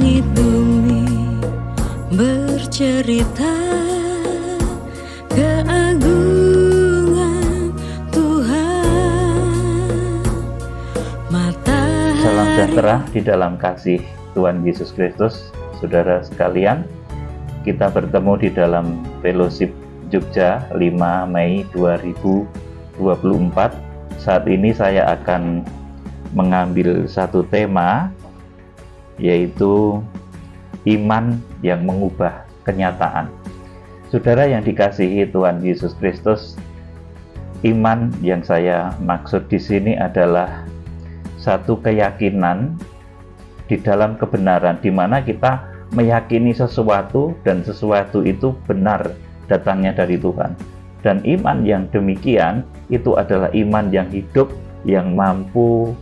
Langit bumi bercerita keagungan Tuhan. Salam sejahtera di dalam kasih Tuhan Yesus Kristus. Saudara sekalian, kita bertemu di dalam Fellowship Jogja 5 Mei 2024. Saat ini saya akan mengambil satu tema, yaitu iman yang mengubah kenyataan. Saudara yang dikasihi Tuhan Yesus Kristus, iman yang saya maksud di sini adalah satu keyakinan di dalam kebenaran, di mana kita meyakini sesuatu dan sesuatu itu benar datangnya dari Tuhan. Dan iman yang demikian itu adalah iman yang hidup, yang mampu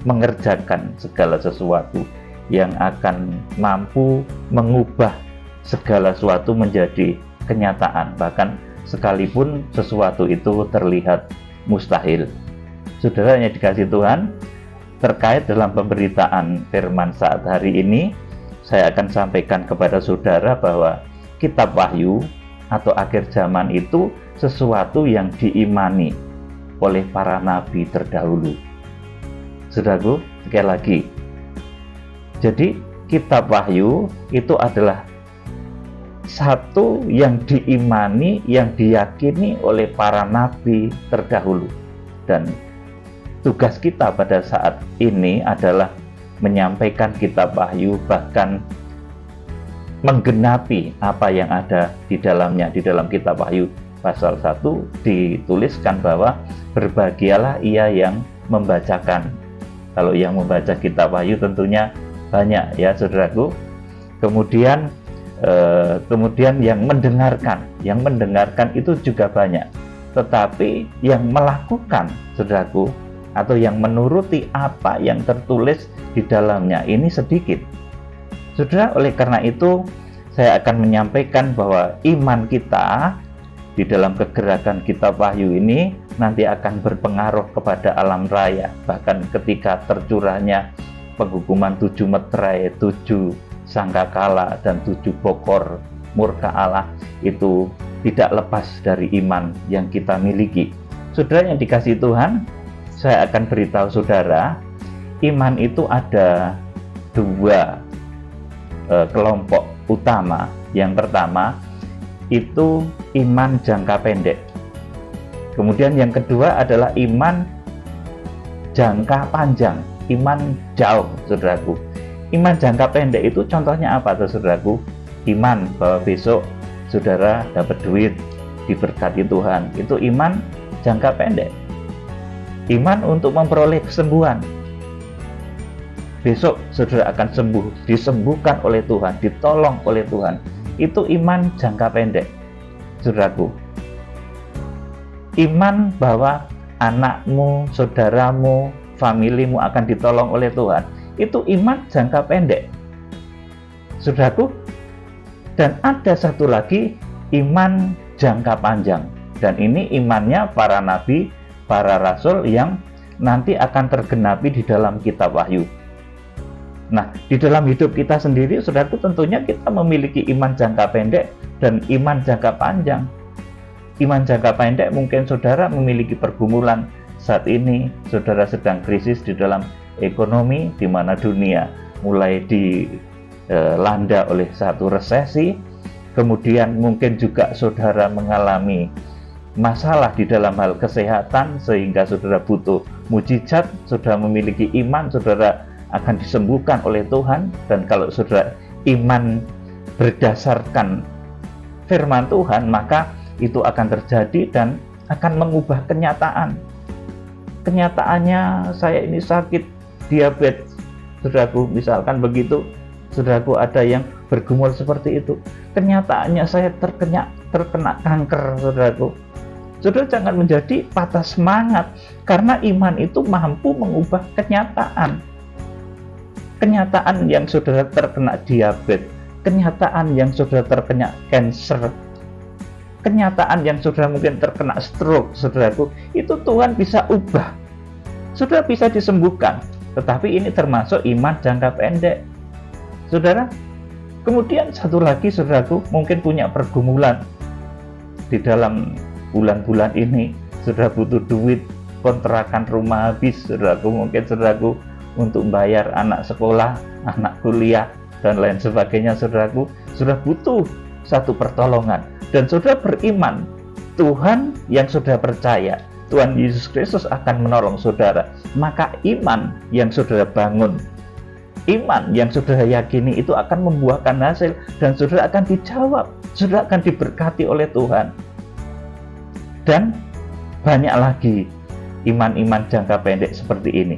mengerjakan segala sesuatu, yang akan mampu mengubah segala sesuatu menjadi kenyataan, bahkan sekalipun sesuatu itu terlihat mustahil. Saudara yang dikasihi Tuhan, terkait dalam pemberitaan firman saat hari ini, saya akan sampaikan kepada saudara bahwa kitab Wahyu atau akhir zaman itu sesuatu yang diimani oleh para nabi terdahulu. Saudaraku, sekali lagi, jadi kitab Wahyu itu adalah satu yang diimani, yang diyakini oleh para nabi terdahulu. Dan tugas kita pada saat ini adalah menyampaikan kitab Wahyu, bahkan menggenapi apa yang ada di dalamnya. Di dalam kitab Wahyu pasal 1 dituliskan bahwa berbahagialah ia yang membacakan. Kalau yang membaca kitab Wahyu tentunya banyak ya saudaraku. Kemudian yang mendengarkan itu juga banyak. Tetapi yang melakukan, saudaraku, atau yang menuruti apa yang tertulis di dalamnya ini sedikit. Saudara, oleh karena itu saya akan menyampaikan bahwa iman kita di dalam kegerakan kitab Wahyu ini nanti akan berpengaruh kepada alam raya. Bahkan ketika tercurahnya penghukuman 7 meterai, 7 sangkakala, dan 7 bokor murka Allah, itu tidak lepas dari iman yang kita miliki. Saudara yang dikasihi Tuhan, saya akan beritahu saudara, iman itu ada 2 kelompok utama. Yang pertama itu iman jangka pendek. Kemudian yang kedua adalah iman jangka panjang, iman jauh, saudaraku. Iman jangka pendek itu contohnya apa, saudaraku? Iman bahwa besok saudara dapat duit, diberkati Tuhan. Itu iman jangka pendek. Iman untuk memperoleh kesembuhan. Besok saudara akan sembuh, disembuhkan oleh Tuhan, ditolong oleh Tuhan. Itu iman jangka pendek, saudaraku. Iman bahwa anakmu, saudaramu, familimu akan ditolong oleh Tuhan. Itu iman jangka pendek, saudaraku. Dan ada satu lagi, iman jangka panjang. Dan ini imannya para nabi, para rasul yang nanti akan tergenapi di dalam kitab Wahyu. Nah, di dalam hidup kita sendiri, saudaraku, tentunya kita memiliki iman jangka pendek dan iman jangka panjang. Iman jangka pendek mungkin saudara memiliki pergumulan saat ini, saudara sedang krisis di dalam ekonomi, di mana dunia mulai dilanda oleh satu resesi. Kemudian mungkin juga saudara mengalami masalah di dalam hal kesehatan, sehingga saudara butuh mujizat. Saudara memiliki iman, saudara akan disembuhkan oleh Tuhan. Dan kalau saudara iman berdasarkan firman Tuhan, maka itu akan terjadi dan akan mengubah kenyataan. Kenyataannya saya ini sakit diabetes, saudaraku, misalkan begitu. Saudaraku, ada yang bergumul seperti itu. Kenyataannya saya terkena kanker, saudaraku. Saudara jangan menjadi patah semangat, karena iman itu mampu mengubah kenyataan. Kenyataan yang saudara terkena diabetes, kenyataan yang saudara terkena cancer, kenyataan yang saudara mungkin terkena stroke, saudaraku, itu Tuhan bisa ubah. Saudara bisa disembuhkan. Tetapi ini termasuk iman jangka pendek. Saudara, kemudian satu lagi saudaraku mungkin punya pergumulan di dalam bulan-bulan ini. Saudara butuh duit, kontrakan rumah habis, saudaraku, mungkin saudaraku untuk membayar anak sekolah, anak kuliah, dan lain sebagainya. Saudaraku, sudah butuh satu pertolongan, dan saudara beriman Tuhan yang sudah percaya Tuhan Yesus Kristus akan menolong saudara. Maka iman yang saudara bangun, iman yang saudara yakini itu akan membuahkan hasil, dan saudara akan dijawab, saudara akan diberkati oleh Tuhan. Dan banyak lagi iman-iman jangka pendek seperti ini.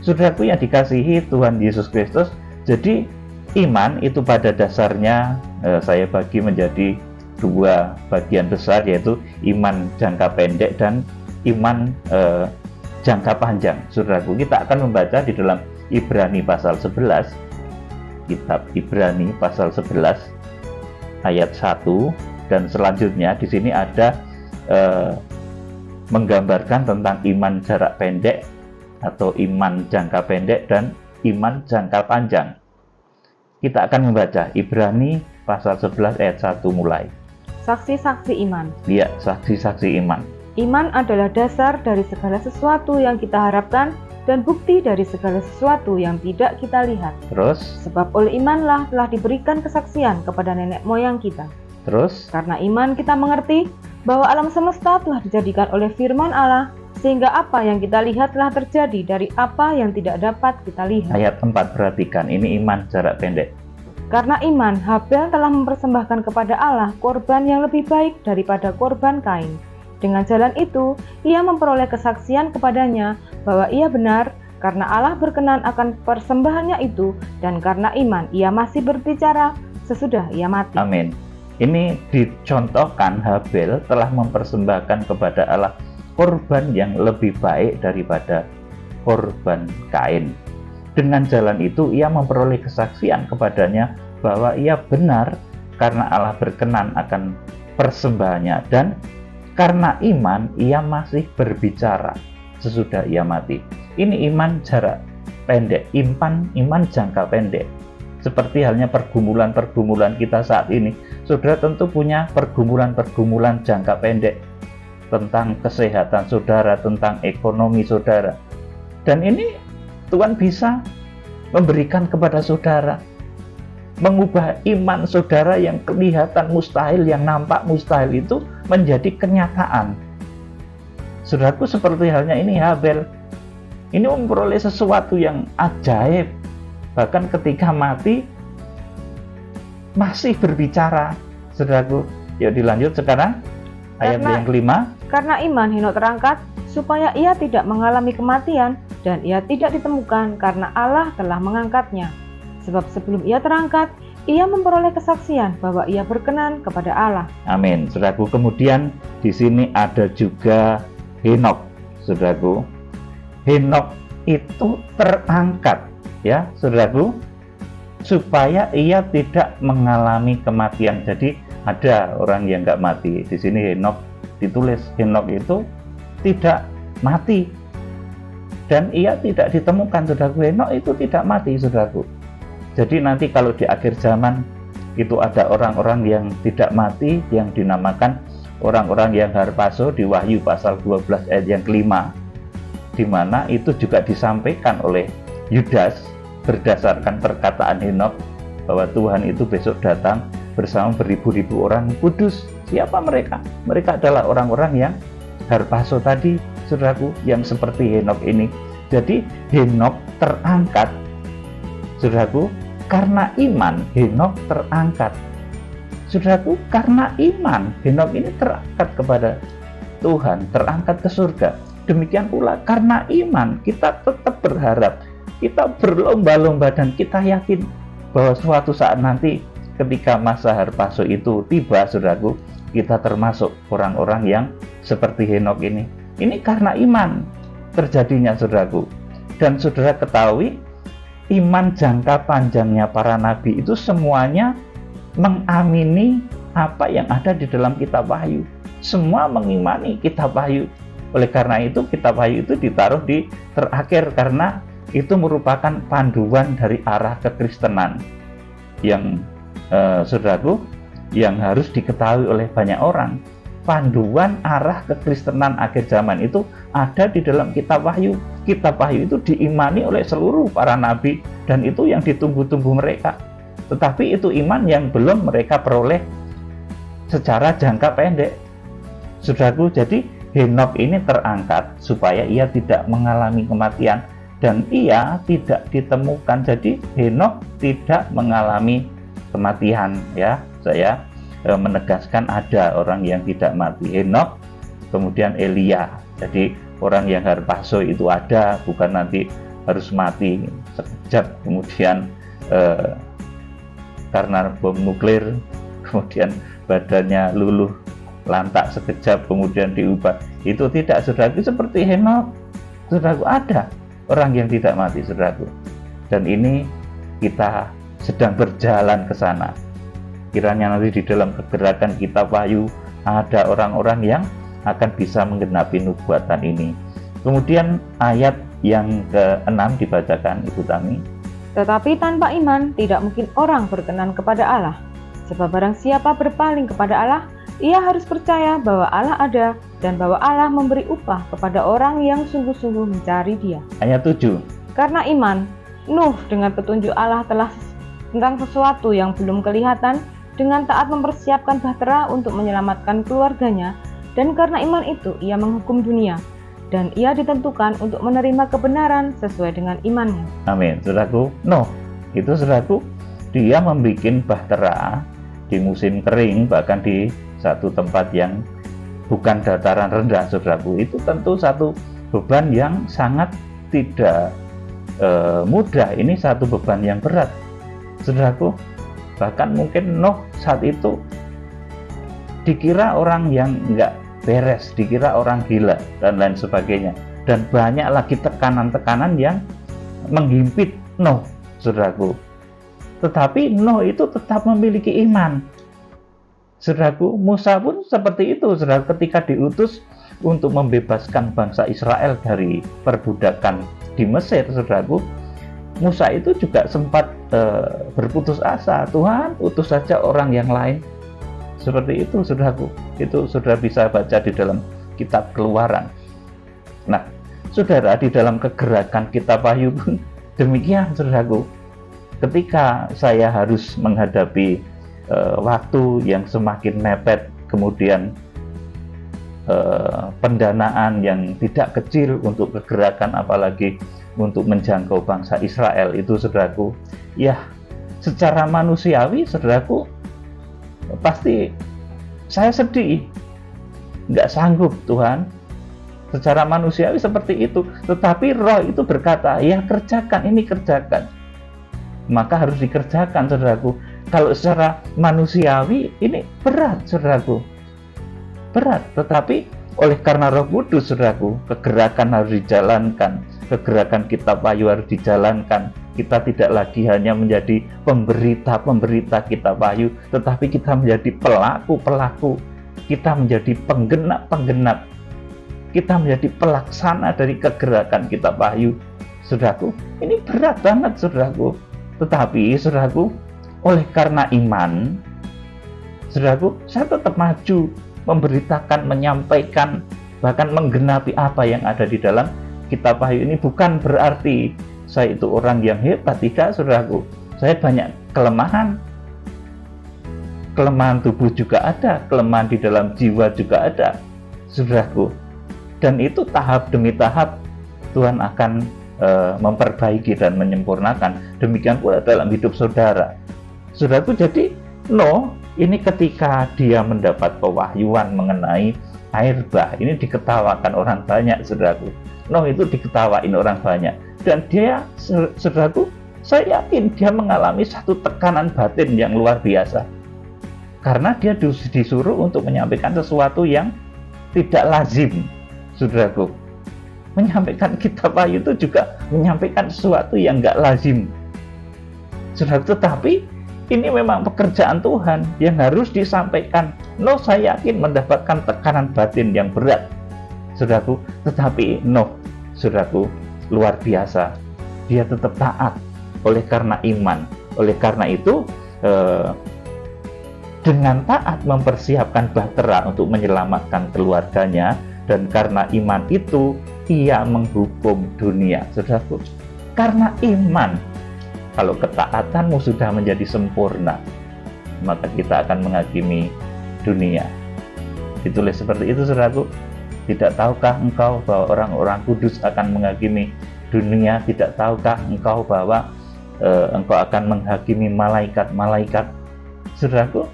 Saudaraku yang dikasihi Tuhan Yesus Kristus, jadi iman itu pada dasarnya saya bagi menjadi dua bagian besar, yaitu iman jangka pendek dan iman jangka panjang. Saudaraku, kita akan membaca di dalam Ibrani pasal 11, kitab Ibrani pasal 11 ayat 1 dan selanjutnya. Di sini ada menggambarkan tentang iman jarak pendek atau iman jangka pendek dan iman jangka panjang. Kita akan membaca Ibrani pasal 11 ayat 1 mulai. Saksi-saksi iman. Ya, saksi-saksi iman. Iman adalah dasar dari segala sesuatu yang kita harapkan dan bukti dari segala sesuatu yang tidak kita lihat. Terus? Sebab oleh imanlah telah diberikan kesaksian kepada nenek moyang kita. Terus? Karena iman kita mengerti bahwa alam semesta telah dijadikan oleh firman Allah, sehingga apa yang kita lihat telah terjadi dari apa yang tidak dapat kita lihat. Ayat 4, perhatikan, ini iman jarak pendek. Karena iman, Habel telah mempersembahkan kepada Allah korban yang lebih baik daripada korban Kain. Dengan jalan itu, ia memperoleh kesaksian kepadanya bahwa ia benar, karena Allah berkenan akan persembahannya itu, dan karena iman ia masih berbicara sesudah ia mati. Amin. Ini dicontohkan Habel telah mempersembahkan kepada Allah korban yang lebih baik daripada korban Kain. Dengan jalan itu ia memperoleh kesaksian kepadanya bahwa ia benar karena Allah berkenan akan persembahannya, dan karena iman ia masih berbicara sesudah ia mati. Ini iman jarak pendek, iman jangka pendek. Seperti halnya pergumulan-pergumulan kita saat ini, saudara tentu punya pergumulan-pergumulan jangka pendek tentang kesehatan saudara, tentang ekonomi saudara. Dan ini Tuhan bisa memberikan kepada saudara, mengubah iman saudara yang kelihatan mustahil, yang nampak mustahil itu menjadi kenyataan. Saudaraku, seperti halnya ini Habel, ini memperoleh sesuatu yang ajaib. Bahkan ketika mati masih berbicara. Saudaraku, yuk dilanjut sekarang ayat yang kelima. Karena iman Henok terangkat supaya ia tidak mengalami kematian, dan ia tidak ditemukan karena Allah telah mengangkatnya. Sebab sebelum ia terangkat, ia memperoleh kesaksian bahwa ia berkenan kepada Allah. Amin. Saudaraku, kemudian di sini ada juga Henok. Saudaraku, Henok itu terangkat, ya saudaraku, supaya ia tidak mengalami kematian. Jadi ada orang yang nggak mati. Di sini Henok ditulis, Henok itu tidak mati dan ia tidak ditemukan. Saudaraku, Henok itu tidak mati, saudaraku. Jadi nanti kalau di akhir zaman itu ada orang-orang yang tidak mati, yang dinamakan orang-orang yang harpaso di Wahyu pasal 12 ayat yang kelima, di mana itu juga disampaikan oleh Yudas berdasarkan perkataan Henok bahwa Tuhan itu besok datang bersama beribu-ribu orang kudus. Siapa mereka? Mereka adalah orang-orang yang harpaso tadi, saudaraku, yang seperti Henok ini. Jadi Henok terangkat, saudaraku, karena iman Henok terangkat. Saudaraku, karena iman Henok ini terangkat kepada Tuhan, terangkat ke surga. Demikian pula karena iman kita tetap berharap, kita berlomba-lomba, dan kita yakin bahwa suatu saat nanti ketika masa harpaso itu tiba, saudaraku, kita termasuk orang-orang yang seperti Henok ini. Ini karena iman terjadinya, saudaraku. Dan saudara ketahui, iman jangka panjangnya para nabi itu semuanya mengamini apa yang ada di dalam kitab Wahyu. Semua mengimani kitab Wahyu. Oleh karena itu kitab Wahyu itu ditaruh di terakhir, karena itu merupakan panduan dari arah kekristenan. yang saudaraku, yang harus diketahui oleh banyak orang. Panduan arah kekristenan akhir zaman itu ada di dalam kitab Wahyu. Kitab Wahyu itu diimani oleh seluruh para nabi, dan itu yang ditunggu-tunggu mereka. Tetapi itu iman yang belum mereka peroleh secara jangka pendek. Saudaraku, jadi Henokh ini terangkat supaya ia tidak mengalami kematian, dan ia tidak ditemukan. Jadi Henokh tidak mengalami kematian, ya. Saya menegaskan ada orang yang tidak mati. Henokh, kemudian Elia. Jadi orang yang harpazo itu ada, bukan nanti harus mati sekejap kemudian karena bom nuklir, kemudian badannya luluh lantak sekejap kemudian diubah. Itu tidak, saudaraku, seperti Henokh. Saudaraku, ada orang yang tidak mati, saudaraku. Dan ini kita sedang berjalan ke sana. Kiranya nanti di dalam kegerakan kitab Wahyu ada orang-orang yang akan bisa menggenapi nubuatan ini. Kemudian ayat yang ke-6 dibacakan, Ibu Tami. Tetapi tanpa iman tidak mungkin orang berkenan kepada Allah. Sebab barang siapa berpaling kepada Allah, ia harus percaya bahwa Allah ada dan bahwa Allah memberi upah kepada orang yang sungguh-sungguh mencari Dia. Ayat 7. Karena iman, Nuh dengan petunjuk Allah telah tentang sesuatu yang belum kelihatan, dengan taat mempersiapkan bahtera untuk menyelamatkan keluarganya, dan karena iman itu ia menghukum dunia, dan ia ditentukan untuk menerima kebenaran sesuai dengan imannya. Amin. Saudaraku, Nuh itu, saudaraku, dia membuat bahtera di musim kering, bahkan di satu tempat yang bukan dataran rendah, saudaraku. Itu tentu satu beban yang sangat tidak mudah. Ini satu beban yang berat, saudaraku. Bahkan mungkin Nuh saat itu dikira orang yang nggak beres, dikira orang gila, dan lain sebagainya. Dan banyak lagi tekanan-tekanan yang menghimpit Nuh, saudaraku. Tetapi Nuh itu tetap memiliki iman. Saudaraku, Musa pun seperti itu, saudaraku, ketika diutus untuk membebaskan bangsa Israel dari perbudakan di Mesir, saudaraku, Musa itu juga sempat berputus asa. Tuhan, utus saja orang yang lain. Seperti itu, saudaraku. Itu saudara bisa baca di dalam kitab Keluaran. Nah, saudara, di dalam kegerakan kitab Wahyu pun demikian, saudaraku. Ketika saya harus menghadapi waktu yang semakin mepet, kemudian pendanaan yang tidak kecil untuk kegerakan, apalagi untuk menjangkau bangsa Israel itu, saudaraku, ya secara manusiawi, saudaraku, pasti saya sedih, nggak sanggup, Tuhan. Secara manusiawi seperti itu, tetapi Roh itu berkata, ya kerjakan, ini kerjakan. Maka harus dikerjakan, saudaraku. Kalau secara manusiawi ini berat, saudaraku, berat. Tetapi oleh karena Roh Kudus, saudaraku, kegerakan harus dijalankan. Kegerakan kitab Wahyu harus dijalankan. Kita tidak lagi hanya menjadi pemberita kitab Wahyu, tetapi kita menjadi pelaku-pelaku. Kita menjadi penggenap-penggenap. Kita menjadi pelaksana dari kegerakan kitab Wahyu. Saudaraku, ini berat banget, saudaraku. Tetapi, saudaraku, oleh karena iman, saudaraku, saya tetap maju, memberitakan, menyampaikan, bahkan menggenapi apa yang ada di dalam kitab Wahyu ini. Bukan berarti saya itu orang yang hebat, tidak, saudaraku. Saya banyak kelemahan. Kelemahan tubuh juga ada, kelemahan di dalam jiwa juga ada, saudaraku. Dan itu tahap demi tahap Tuhan akan memperbaiki dan menyempurnakan. Demikian pula dalam hidup saudara. Saudaraku, jadi Nuh ini ketika dia mendapat pewahyuan mengenai air bah, ini diketawakan orang banyak, saudaraku. Nuh itu diketawain orang banyak, dan dia, saudaraku, saya yakin dia mengalami satu tekanan batin yang luar biasa, karena dia disuruh untuk menyampaikan sesuatu yang tidak lazim, saudaraku. Menyampaikan kitab Wahyu itu juga menyampaikan sesuatu yang nggak lazim, saudaraku. Tetapi ini memang pekerjaan Tuhan yang harus disampaikan. Nuh, saya yakin mendapatkan tekanan batin yang berat, saudaraku. Tetapi Nuh, saudaraku, luar biasa. Dia tetap taat oleh karena iman. Oleh karena itu, eh, dengan taat mempersiapkan bahtera untuk menyelamatkan keluarganya, dan karena iman itu ia menghukum dunia. Saudaraku, karena iman, kalau ketaatanmu sudah menjadi sempurna, maka kita akan menghakimi dunia. Ditulis seperti itu, saudaraku. Tidak tahukah engkau bahwa orang-orang kudus akan menghakimi dunia? Tidak tahukah engkau bahwa engkau akan menghakimi malaikat-malaikat? Saudaraku,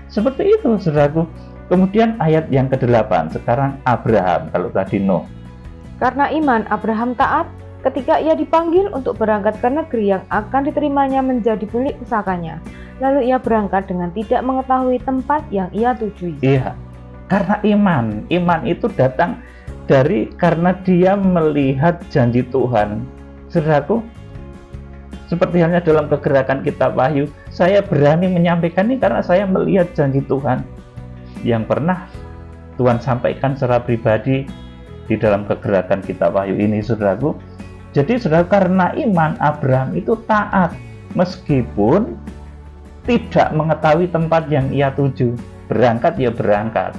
seperti itu, saudaraku. Kemudian ayat yang ke-8, sekarang Abraham, kalau tadi Nuh. Karena iman Abraham taat ketika ia dipanggil untuk berangkat ke negeri yang akan diterimanya menjadi milik pusakanya. Lalu ia berangkat dengan tidak mengetahui tempat yang ia tujui. Iya, karena iman itu datang dari karena dia melihat janji Tuhan. Saudaraku, seperti halnya dalam kegerakan kitab Wahyu, saya berani menyampaikan ini karena saya melihat janji Tuhan yang pernah Tuhan sampaikan secara pribadi di dalam kegerakan kitab Wahyu ini, saudaraku. Jadi saudara, karena iman Abraham itu taat meskipun tidak mengetahui tempat yang ia tuju. Berangkat ya berangkat,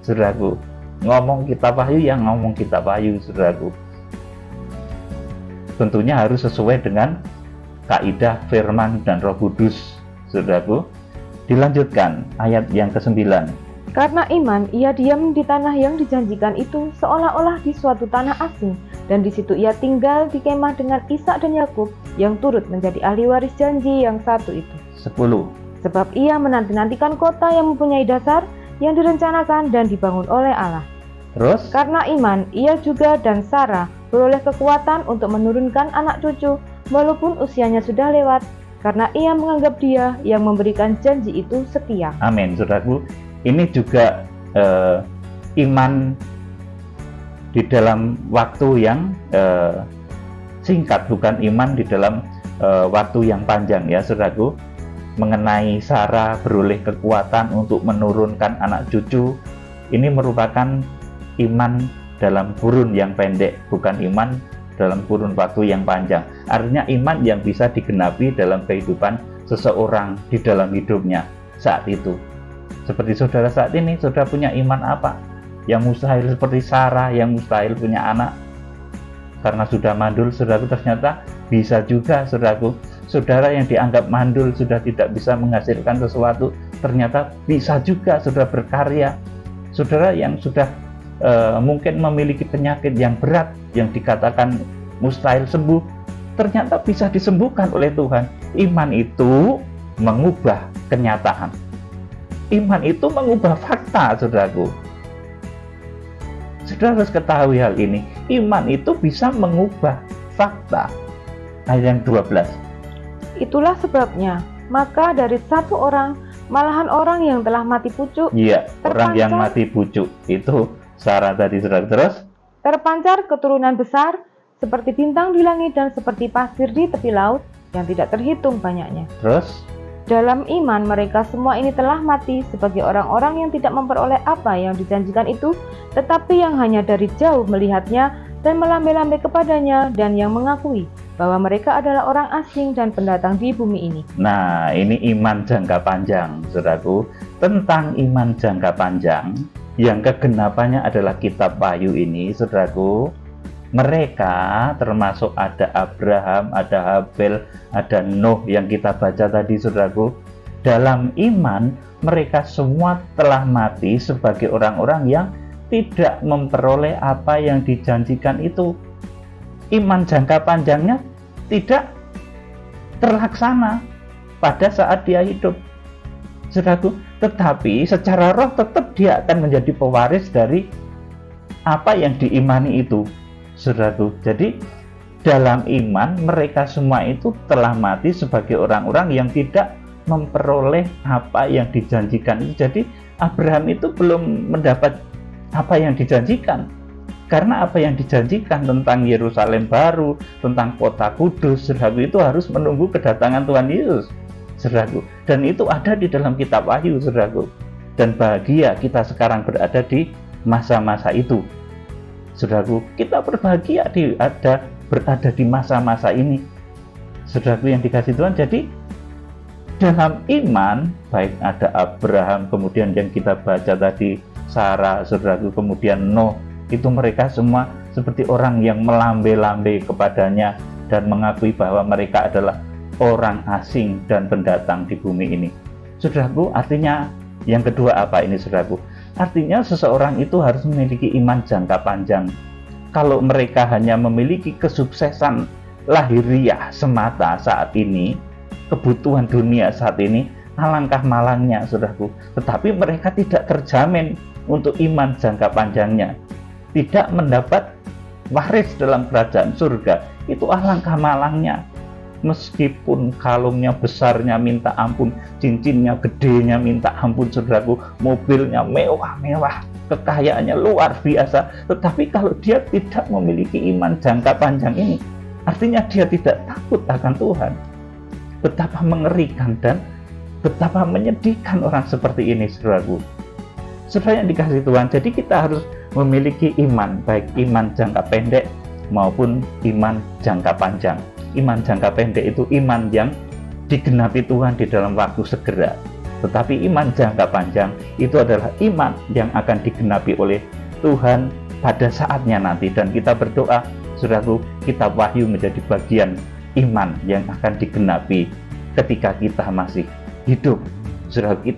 saudaraku. Ngomong kitab Wahyu yang ngomong kitab Wahyu, saudaraku. Tentunya harus sesuai dengan kaidah firman dan Roh Kudus, saudaraku. Dilanjutkan ayat yang ke-9. Karena iman, ia diam di tanah yang dijanjikan itu seolah-olah di suatu tanah asing, dan di situ ia tinggal di kemah dengan Ishak dan Yakub yang turut menjadi ahli waris janji yang satu itu. 10. Sebab ia menanti-nantikan kota yang mempunyai dasar yang direncanakan dan dibangun oleh Allah. Terus? Karena iman, ia juga dan Sarah beroleh kekuatan untuk menurunkan anak cucu walaupun usianya sudah lewat, karena ia menganggap dia yang memberikan janji itu setia. Amin, saudaraku. Ini juga iman di dalam waktu yang singkat, bukan iman di dalam waktu yang panjang, ya saudaraku. Mengenai Sarah beroleh kekuatan untuk menurunkan anak cucu, ini merupakan iman dalam kurun yang pendek, bukan iman dalam kurun waktu yang panjang. Artinya iman yang bisa digenapi dalam kehidupan seseorang di dalam hidupnya saat itu. Seperti saudara saat ini, saudara punya iman apa? Yang mustahil seperti Sarah yang mustahil punya anak karena sudah mandul, saudaraku. Ternyata bisa juga, saudaraku. Saudara yang dianggap mandul sudah tidak bisa menghasilkan sesuatu, ternyata bisa juga saudara berkarya. Saudara yang sudah mungkin memiliki penyakit yang berat yang dikatakan mustahil sembuh, ternyata bisa disembuhkan oleh Tuhan. Iman itu mengubah kenyataan. Iman itu mengubah fakta, saudaraku. Saudara harus ketahui hal ini. Iman itu bisa mengubah fakta. Ayat yang 12. Itulah sebabnya, maka dari satu orang, malahan orang yang telah mati pucuk, Iya, orang yang mati pucuk itu Sarah tadi, saudara. Terus? terpancar keturunan besar, seperti bintang di langit dan seperti pasir di tepi laut, yang tidak terhitung banyaknya. Terus? Dalam iman mereka semua ini telah mati sebagai orang-orang yang tidak memperoleh apa yang dijanjikan itu, tetapi yang hanya dari jauh melihatnya dan melambai-lambai kepadanya, dan yang mengakui bahwa mereka adalah orang asing dan pendatang di bumi ini. Nah, ini iman jangka panjang, saudaraku. Tentang iman jangka panjang, yang kegenapannya adalah kitab Wahyu ini, saudaraku. Mereka termasuk ada Abraham, ada Habel, ada Nuh yang kita baca tadi, saudaraku. Dalam iman, mereka semua telah mati sebagai orang-orang yang tidak memperoleh apa yang dijanjikan itu. Iman jangka panjangnya tidak terlaksana pada saat dia hidup, saudaraku. Tetapi secara roh tetap dia akan menjadi pewaris dari apa yang diimani itu, saudaraku. Jadi dalam iman mereka semua itu telah mati sebagai orang-orang yang tidak memperoleh apa yang dijanjikan itu. Jadi Abraham itu belum mendapat apa yang dijanjikan, karena apa yang dijanjikan tentang Yerusalem baru, tentang kota kudus, saudaraku, itu harus menunggu kedatangan Tuhan Yesus, saudaraku. Dan itu ada di dalam kitab Wahyu, saudaraku. Dan bahagia kita sekarang berada di masa-masa itu, saudaraku. Kita berbahagia berada di masa-masa ini, saudaraku yang dikasihi Tuhan. Jadi dalam iman, baik ada Abraham, kemudian yang kita baca tadi Sarah, saudaraku, kemudian Nuh, itu mereka semua seperti orang yang melambai-lambai kepadanya dan mengakui bahwa mereka adalah orang asing dan pendatang di bumi ini. Saudaraku, artinya yang kedua apa ini, saudaraku? Artinya seseorang itu harus memiliki iman jangka panjang. Kalau mereka hanya memiliki kesuksesan lahiriah semata saat ini, kebutuhan dunia saat ini, alangkah malangnya, saudaraku. Tetapi mereka tidak terjamin untuk iman jangka panjangnya, tidak mendapat waris dalam kerajaan surga. Itu alangkah malangnya. Meskipun kalungnya besarnya minta ampun, cincinnya gedenya minta ampun, saudaraku, mobilnya mewah-mewah, kekayaannya luar biasa, tetapi kalau dia tidak memiliki iman jangka panjang ini, artinya dia tidak takut akan Tuhan. Betapa mengerikan dan betapa menyedihkan orang seperti ini, saudaraku. Saudara yang dikasihi Tuhan, jadi kita harus memiliki iman, baik iman jangka pendek maupun iman jangka panjang. Iman jangka pendek itu iman yang digenapi Tuhan di dalam waktu segera. Tetapi iman jangka panjang itu adalah iman yang akan digenapi oleh Tuhan pada saatnya nanti. Dan kita berdoa, saudaraku, kitab Wahyu menjadi bagian iman yang akan digenapi ketika kita masih hidup. Saudaraku,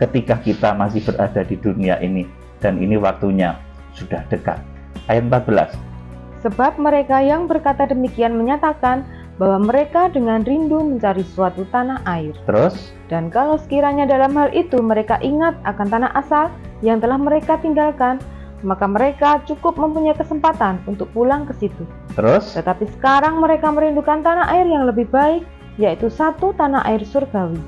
ketika kita masih berada di dunia ini, dan ini waktunya sudah dekat. Ayat 14. Sebab mereka yang berkata demikian menyatakan bahwa mereka dengan rindu mencari suatu tanah air. Terus? Dan kalau sekiranya dalam hal itu mereka ingat akan tanah asal yang telah mereka tinggalkan, maka mereka cukup mempunyai kesempatan untuk pulang ke situ. Terus? Tetapi sekarang mereka merindukan tanah air yang lebih baik, yaitu satu tanah air surgawi.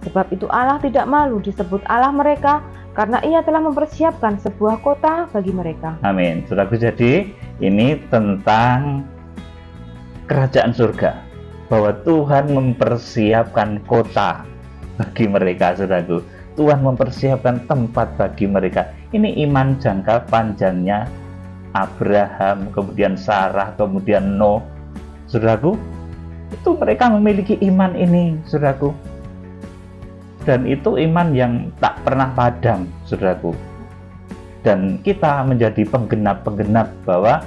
Sebab itu Allah tidak malu disebut Allah mereka, karena Ia telah mempersiapkan sebuah kota bagi mereka. Amin. Saudaraku, jadi ini tentang kerajaan surga, bahwa Tuhan mempersiapkan kota bagi mereka, saudaraku. Tuhan mempersiapkan tempat bagi mereka. Ini iman jangka panjangnya Abraham, kemudian Sarah, kemudian Nuh, saudaraku. Itu mereka memiliki iman ini, saudaraku. Dan itu iman yang tak pernah padam, saudaraku. Dan kita menjadi penggenap-penggenap bahwa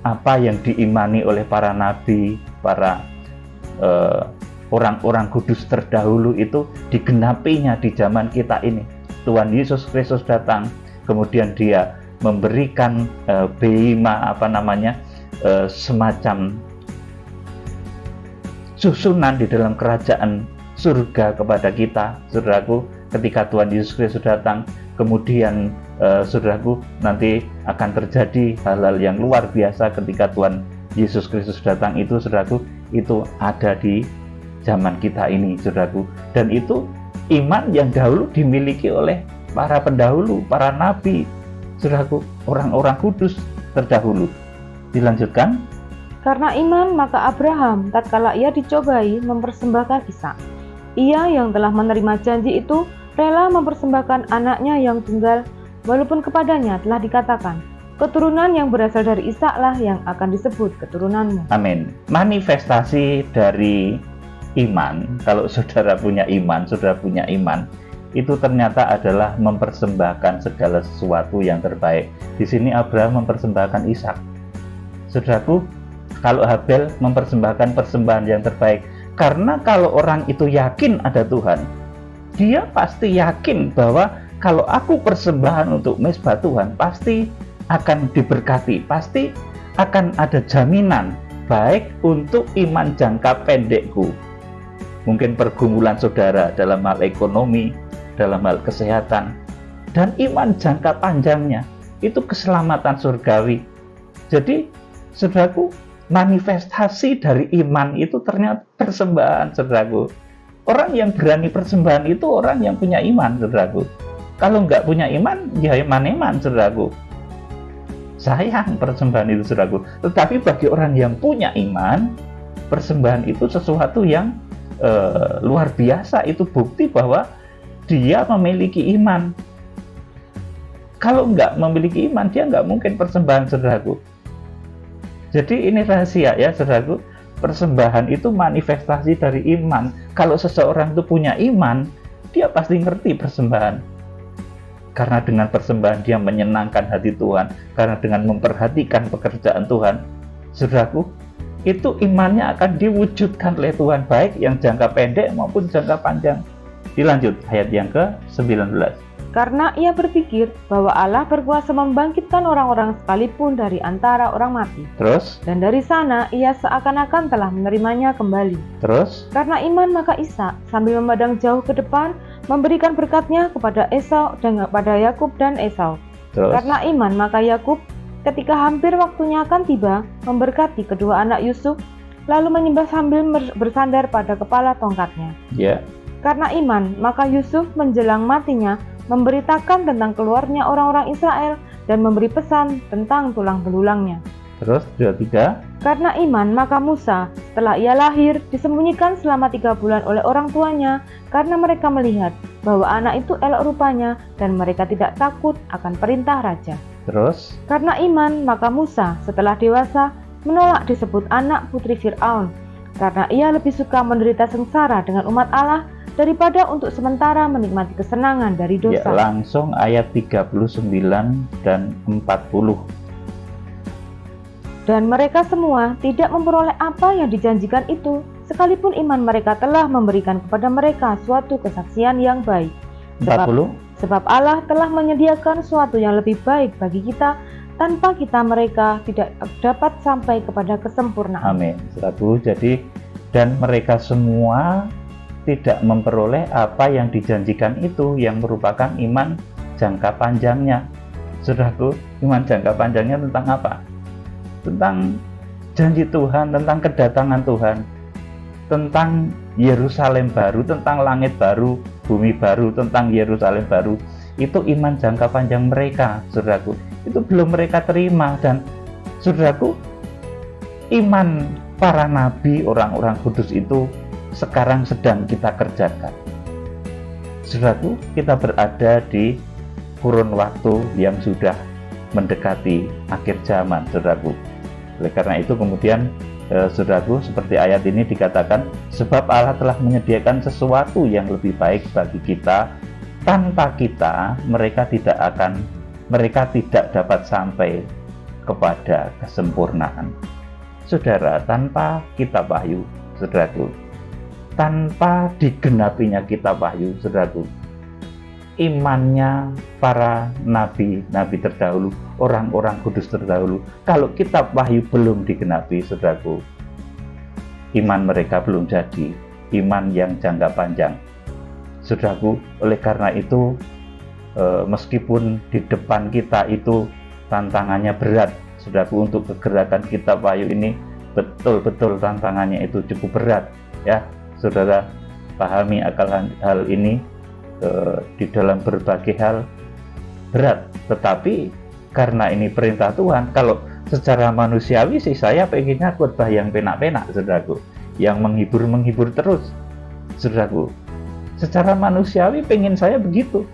apa yang diimani oleh para nabi, para orang-orang kudus terdahulu itu digenapinya di zaman kita ini. Tuhan Yesus Kristus datang, kemudian Dia memberikan semacam susunan di dalam kerajaan surga kepada kita, saudaraku. Ketika Tuhan Yesus Kristus datang, kemudian saudaraku, nanti akan terjadi hal-hal yang luar biasa ketika Tuhan Yesus Kristus datang itu, saudaraku. Itu ada di zaman kita ini, saudaraku. Dan itu iman yang dahulu dimiliki oleh para pendahulu, para nabi, saudaraku, orang-orang kudus terdahulu. Dilanjutkan. Karena iman, maka Abraham tatkala ia dicobai mempersembahkan Ishak. Ia yang telah menerima janji itu rela mempersembahkan anaknya yang tunggal, walaupun kepadanya telah dikatakan, keturunan yang berasal dari Ishaklah yang akan disebut keturunanmu. Amin. Manifestasi dari iman, kalau saudara punya iman, itu ternyata adalah mempersembahkan segala sesuatu yang terbaik. Di sini Abraham mempersembahkan Ishak. Saudaraku, kalau Habel mempersembahkan persembahan yang terbaik. Karena kalau orang itu yakin ada Tuhan, dia pasti yakin bahwa kalau aku persembahan untuk mezbah Tuhan, pasti akan diberkati, pasti akan ada jaminan baik untuk iman jangka pendekku. Mungkin pergumulan saudara dalam hal ekonomi, dalam hal kesehatan, dan iman jangka panjangnya itu keselamatan surgawi. Jadi, saudaraku, manifestasi dari iman itu ternyata persembahan, saudaraku. Orang yang berani persembahan itu orang yang punya iman, saudaraku. Kalau nggak punya iman, ya eman-eman, saudaraku. Sayang persembahan itu, saudaraku. Tetapi bagi orang yang punya iman, persembahan itu sesuatu yang luar biasa. Itu bukti bahwa dia memiliki iman. Kalau nggak memiliki iman, dia nggak mungkin persembahan, saudaraku. Jadi ini rahasia ya, saudaraku. Persembahan itu manifestasi dari iman. Kalau seseorang itu punya iman, dia pasti ngerti persembahan. Karena dengan persembahan dia menyenangkan hati Tuhan, karena dengan memperhatikan pekerjaan Tuhan, saudaraku, itu imannya akan diwujudkan oleh Tuhan, baik yang jangka pendek maupun jangka panjang. Dilanjut ayat yang ke-19. Karena ia berpikir bahwa Allah berkuasa membangkitkan orang-orang sekalipun dari antara orang mati. Terus? Dan dari sana ia seakan-akan telah menerimanya kembali. Terus? Karena iman maka Ishak sambil memandang jauh ke depan memberikan berkatnya kepada Esau dan kepada Yakub dan Esau. Terus? Karena iman maka Yakub ketika hampir waktunya akan tiba memberkati kedua anak Yusuf lalu menyembah sambil bersandar pada kepala tongkatnya. Ya. Karena iman maka Yusuf menjelang matinya memberitakan tentang keluarnya orang-orang Israel dan memberi pesan tentang tulang belulangnya. Terus 23. Karena iman maka Musa setelah ia lahir disembunyikan selama 3 bulan oleh orang tuanya karena mereka melihat bahwa anak itu elok rupanya dan mereka tidak takut akan perintah raja. Terus? Karena iman maka Musa setelah dewasa menolak disebut anak putri Fir'aun karena ia lebih suka menderita sengsara dengan umat Allah daripada untuk sementara menikmati kesenangan dari dosa. Ya, langsung ayat 39 dan 40. Dan mereka semua tidak memperoleh apa yang dijanjikan itu, sekalipun iman mereka telah memberikan kepada mereka suatu kesaksian yang baik. 40. Sebab Allah telah menyediakan suatu yang lebih baik bagi kita, tanpa kita mereka tidak dapat sampai kepada kesempurnaan. Amin. Jadi, dan mereka semua tidak memperoleh apa yang dijanjikan itu, yang merupakan iman jangka panjangnya. Saudaraku, iman jangka panjangnya tentang apa? Tentang janji Tuhan, tentang kedatangan Tuhan, tentang Yerusalem baru, tentang langit baru, bumi baru, tentang Yerusalem baru. Itu iman jangka panjang mereka, saudaraku. Itu belum mereka terima. Dan saudaraku, iman para nabi, orang-orang kudus itu sekarang sedang kita kerjakan. Saudaraku, kita berada di kurun waktu yang sudah mendekati akhir zaman, saudaraku. Oleh karena itu kemudian saudaraku, seperti ayat ini dikatakan, sebab Allah telah menyediakan sesuatu yang lebih baik bagi kita. Tanpa kita, mereka tidak dapat sampai kepada kesempurnaan. Saudara, tanpa kitab Wahyu, saudaraku, tanpa digenapinya kitab Wahyu, saudaraku, imannya para nabi-nabi terdahulu, orang-orang kudus terdahulu, kalau kitab Wahyu belum digenapi, saudaraku, iman mereka belum jadi iman yang jangka panjang. Saudaraku, oleh karena itu meskipun di depan kita itu tantangannya berat, saudaraku, untuk kegerakan kitab Wahyu ini betul-betul tantangannya itu cukup berat, ya. Saudara pahami akan hal ini, di dalam berbagai hal berat, tetapi karena ini perintah Tuhan. Kalau secara manusiawi sih saya pengennya khotbah yang penak-penak, saudaraku, yang menghibur terus, saudaraku. Secara manusiawi pengen saya begitu,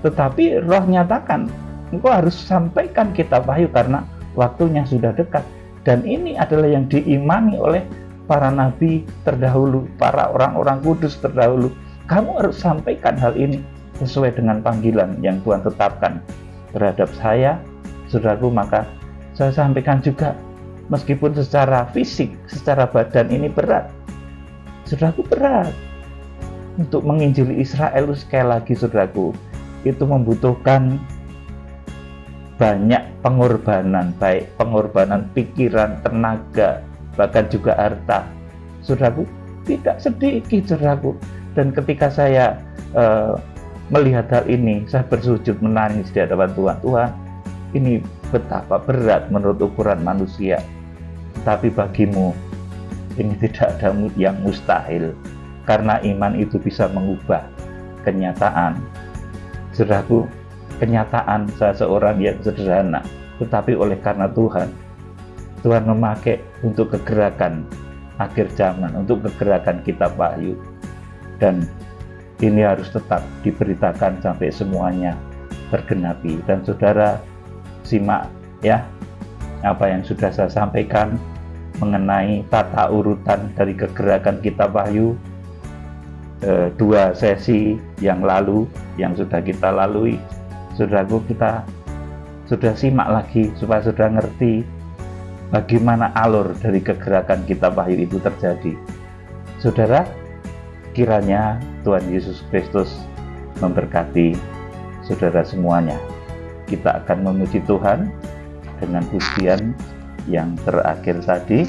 tetapi Roh nyatakan engkau harus sampaikan kitab Wahyu karena waktunya sudah dekat. Dan ini adalah yang diimani oleh para nabi terdahulu, para orang-orang kudus terdahulu. Kamu harus sampaikan hal ini sesuai dengan panggilan yang Tuhan tetapkan terhadap saya, saudaraku. Maka saya sampaikan juga, meskipun secara fisik, secara badan ini berat, saudaraku, berat. Untuk menginjili Israel, sekali lagi saudaraku, itu membutuhkan banyak pengorbanan, baik pengorbanan pikiran, tenaga, bahkan juga harta. Saudaraku, tidak sedikit, saudaraku. Dan ketika saya melihat hal ini, saya bersujud menangis di hadapan Tuhan. Tuhan, ini betapa berat menurut ukuran manusia, tapi bagimu ini tidak ada yang mustahil, karena iman itu bisa mengubah kenyataan. Saudaraku, kenyataan saya seorang yang sederhana, tetapi oleh karena Tuhan memakai untuk kegerakan akhir zaman, untuk kegerakan kitab Wahyu. Dan ini harus tetap diberitakan sampai semuanya tergenapi. Dan saudara simak ya apa yang sudah saya sampaikan. mengenai tata urutan dari kegerakan kitab Wahyu 2 sesi yang lalu yang sudah kita lalui. Saudaraku, kita sudah simak lagi supaya sudah ngerti bagaimana alur dari kegerakan kitab Wahyu itu terjadi. Saudara, kiranya Tuhan Yesus Kristus memberkati saudara semuanya. Kita akan memuji Tuhan dengan pujian yang terakhir tadi.